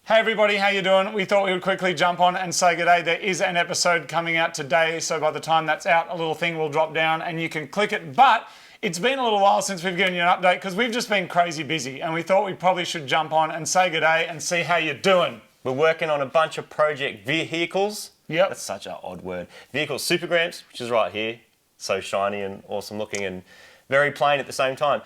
Hey everybody, how you doing? We thought we would quickly jump on and say good day. There is an episode coming out today, so by the time that's out, a little thing will drop down and you can click it. But it's been a little while since we've given you an update because we've just been crazy busy, and we thought we probably should jump on and say good day and see how you're doing. We're working on a bunch of project vehicles. Yep. That's such an odd word. Vehicle Supergrams, which is right here. So shiny and awesome looking and very plain at the same time.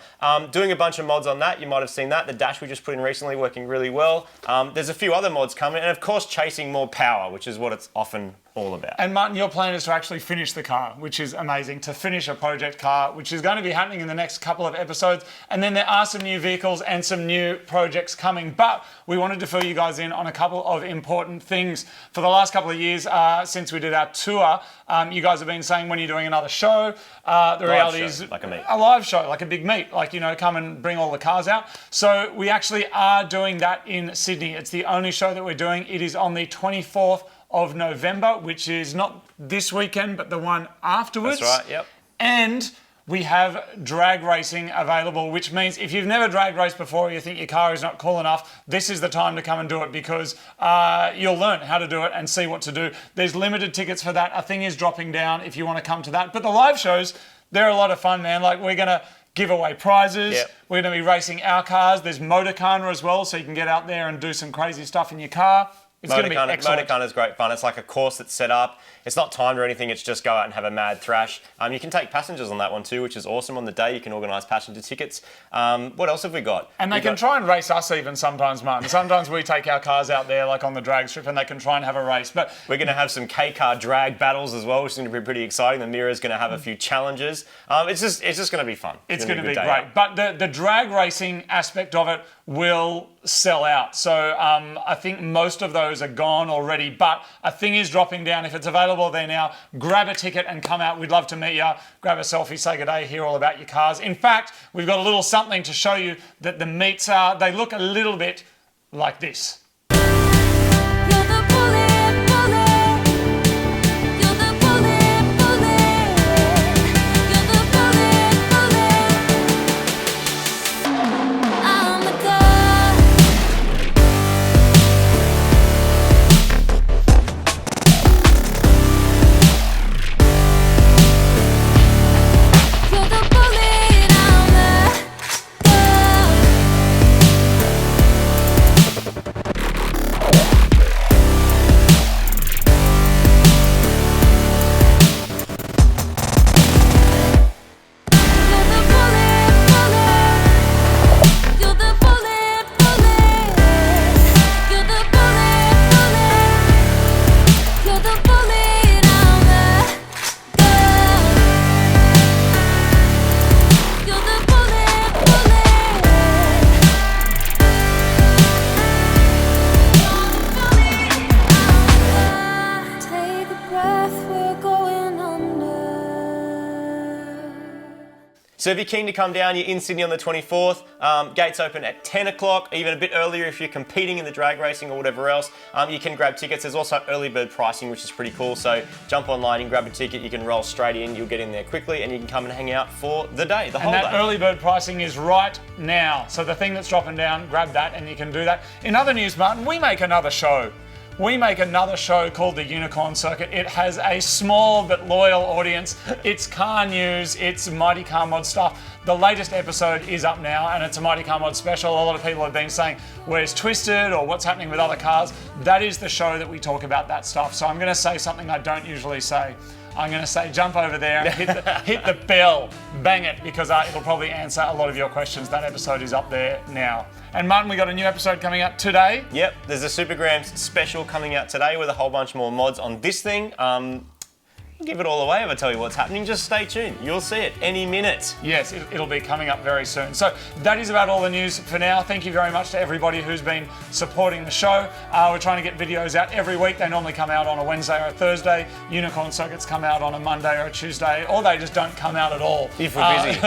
Doing a bunch of mods on that. You might have seen that. The dash we just put in recently working really well. There's a few other mods coming, and of course chasing more power, which is what it's often all about. And Martin, your plan is to actually finish the car, which is amazing, to finish a project car, which is going to be happening in the next couple of episodes. And then there are some new vehicles and some new projects coming, but we wanted to fill you guys in on a couple of important things. For the last couple of years, since we did our tour, you guys have been saying when you're doing another show, the reality is like a meet. A live show, like a big meet, like, you know, come and bring all the cars out. So we actually are doing that in Sydney. It's the only show that we're doing. It is on the 24th of November, which is not this weekend, but the one afterwards. That's right, yep. And we have drag racing available, which means if you've never drag raced before, or you think your car is not cool enough, this is the time to come and do it, because you'll learn how to do it and see what to do. There's limited tickets for that. A thing is dropping down if you want to come to that. But the live shows, they're a lot of fun, man. Like, we're going to give away prizes. Yep. We're going to be racing our cars. There's Motorcana as well, so you can get out there and do some crazy stuff in your car. It's going to be excellent. Motorcana is great fun. It's like a course that's set up. It's not timed or anything. It's just go out and have a mad thrash. You can take passengers on that one too, which is awesome. On the day, you can organise passenger tickets. What else have we got? And they can try and race us even sometimes, Martin. Sometimes we take our cars out there, like on the drag strip, and they can try and have a race. But we're going to have some K-car drag battles as well, which is going to be pretty exciting. The Mirror's going to have a few challenges. It's just going to be fun. It's going to be great. But the drag racing aspect of it will sell out. So I think most of those are gone already, but a thing is dropping down. If it's available there now, grab a ticket and come out. We'd love to meet you. Grab a selfie, say good day, hear all about your cars. In fact, we've got a little something to show you that the meets are. They look a little bit like this. So if you're keen to come down, you're in Sydney on the 24th. Gates open at 10 o'clock, even a bit earlier if you're competing in the drag racing or whatever else. You can grab tickets. There's also early bird pricing, which is pretty cool. So jump online and grab a ticket. You can roll straight in. You'll get in there quickly, and you can come and hang out for the day, the whole day. And that early bird pricing is right now. So the thing that's dropping down, grab that, and you can do that. In other news, Martin, we make another show. We make another show called the Unicorn Circuit. It has a small but loyal audience. It's car news, it's Mighty Car Mod stuff. The latest episode is up now, and it's a Mighty Car Mod special. A lot of people have been saying, where's Twisted, or what's happening with other cars? That is the show that we talk about that stuff. So I'm going to say something I don't usually say. I'm going to say jump over there and hit the bell, bang it, because it'll probably answer a lot of your questions. That episode is up there now. And Martin, we got a new episode coming out today. Yep, there's a Supergrams special coming out today with a whole bunch more mods on this thing. I'll give it all away if I tell you what's happening. Just stay tuned. You'll see it any minute. Yes, it'll be coming up very soon. So that is about all the news for now. Thank you very much to everybody who's been supporting the show. We're trying to get videos out every week. They normally come out on a Wednesday or a Thursday. Unicorn Circuits come out on a Monday or a Tuesday, or they just don't come out at all. If we're busy.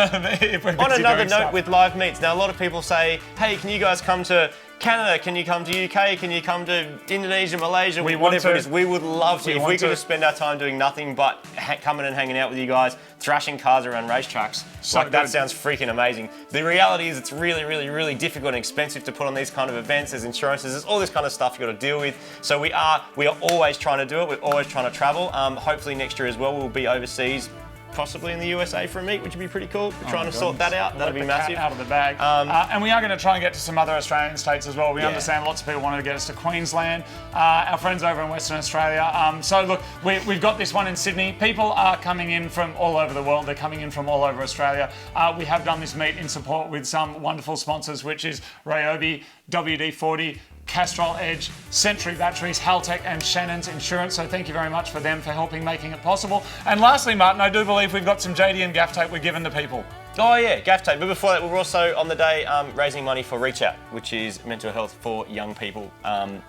If we're busy on another doing note stuff. with live meets, now a lot of people say, hey, can you guys come to Canada, can you come to UK? Can you come to Indonesia, Malaysia, We want whatever to. it is? We would love to. We If want we could to. just spend our time doing nothing but coming and hanging out with you guys, thrashing cars around racetracks. So Like, that good. sounds freaking amazing. The reality is it's really, really, really difficult and expensive to put on these kind of events. There's insurances, there's all this kind of stuff you've got to deal with. So we are always trying to do it. We're always trying to travel. Hopefully next year as well, we'll be overseas, possibly in the USA for a meet, which would be pretty cool. We're trying to sort that out. That'd be Let the cat massive. out of the bag. And we are going to try and get to some other Australian states as well. We understand lots of people wanted to get us to Queensland. Our friends over in Western Australia. So look, we've got this one in Sydney. People are coming in from all over the world. They're coming in from all over Australia. We have done this meet in support with some wonderful sponsors, which is Ryobi, WD-40, Castrol Edge, Century Batteries, Haltech and Shannon's Insurance. So thank you very much for them for helping making it possible. And lastly, Martin, I do believe we've got some JDM gaff tape we're giving to people. Oh yeah, gaff tape. But before that, we're also on the day raising money for Reach Out, which is mental health for young people.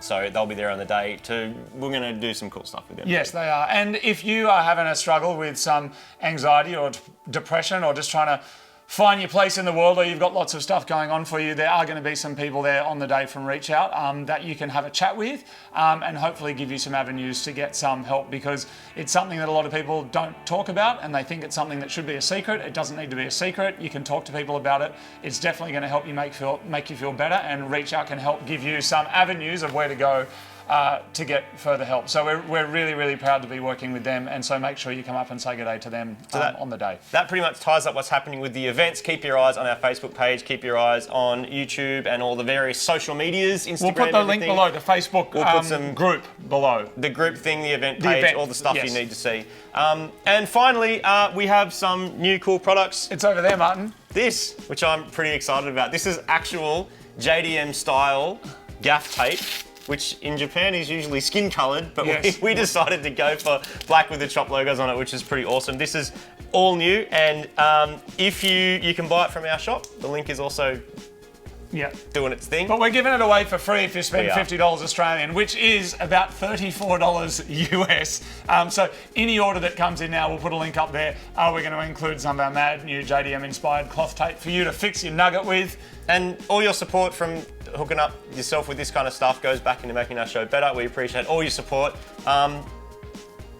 So they'll be there on the day too. We're going to do some cool stuff with them. Yes, they are. And if you are having a struggle with some anxiety or depression or just trying to find your place in the world, or you've got lots of stuff going on for you, there are going to be some people there on the day from Reach Out that you can have a chat with and hopefully give you some avenues to get some help, because it's something that a lot of people don't talk about and they think it's something that should be a secret. It doesn't need to be a secret. You can talk to people about it. It's definitely going to help you make you feel better, and Reach Out can help give you some avenues of where to go to get further help. So we're really, really proud to be working with them, and so make sure you come up and say good day to them on the day. That pretty much ties up what's happening with the events. Keep your eyes on our Facebook page, keep your eyes on YouTube and all the various social medias, Instagram, We'll put the link everything. below, the Facebook We'll put some group below. The group thing, the event The page, event, all the stuff yes. you need to see. And finally, we have some new cool products. It's over there, Martin. This, which I'm pretty excited about. This is actual JDM style gaff tape, which in Japan is usually skin coloured, but Yes. we decided to go for black with the Chop logos on it, which is pretty awesome. This is all new, and if you can buy it from our shop, the link is also Yeah. doing its thing. But we're giving it away for free if you spend We are. $50 Australian, which is about $34 US. So any order that comes in now, we'll put a link up there. We're going to include some of our mad new JDM inspired cloth tape for you to fix your nugget with. And all your support from hooking up yourself with this kind of stuff goes back into making our show better. We appreciate all your support.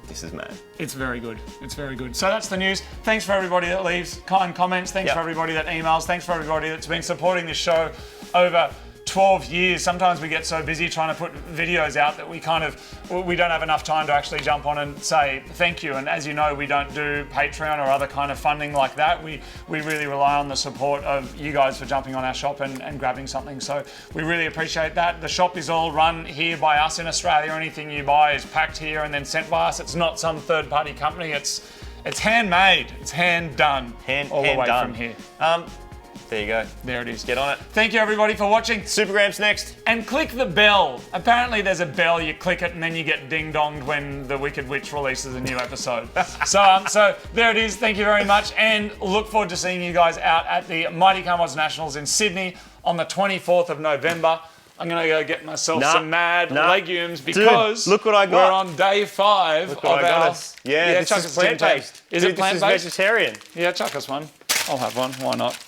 This is mad. It's very good. It's very good. So that's the news. Thanks for everybody that leaves kind comments. Thanks for everybody that emails. Thanks for everybody that's been supporting this show over 12 years. Sometimes we get so busy trying to put videos out that we don't have enough time to actually jump on and say thank you. And as you know, we don't do Patreon or other kind of funding like that. We really rely on the support of you guys for jumping on our shop and grabbing something. So we really appreciate that. The shop is all run here by us in Australia. Anything you buy is packed here and then sent by us. It's not some third-party company. It's handmade. It's hand done. All the way done. from here. There you go. There it is. Get on it. Thank you everybody for watching. Supergram's next. And click the bell. Apparently there's a bell, you click it and then you get ding-donged when the Wicked Witch releases a new episode. So there it is. Thank you very much, and look forward to seeing you guys out at the Mighty Car Mods Nationals in Sydney on the 24th of November. I'm going to go get myself some mad legumes because look what I got. we're on day 5 Look of what I got our... us. Yeah, this chuck is us a Tim Tam. plant-based. Is Dude, it plant-based? This is vegetarian. Yeah, chuck us one. I'll have one. Why not?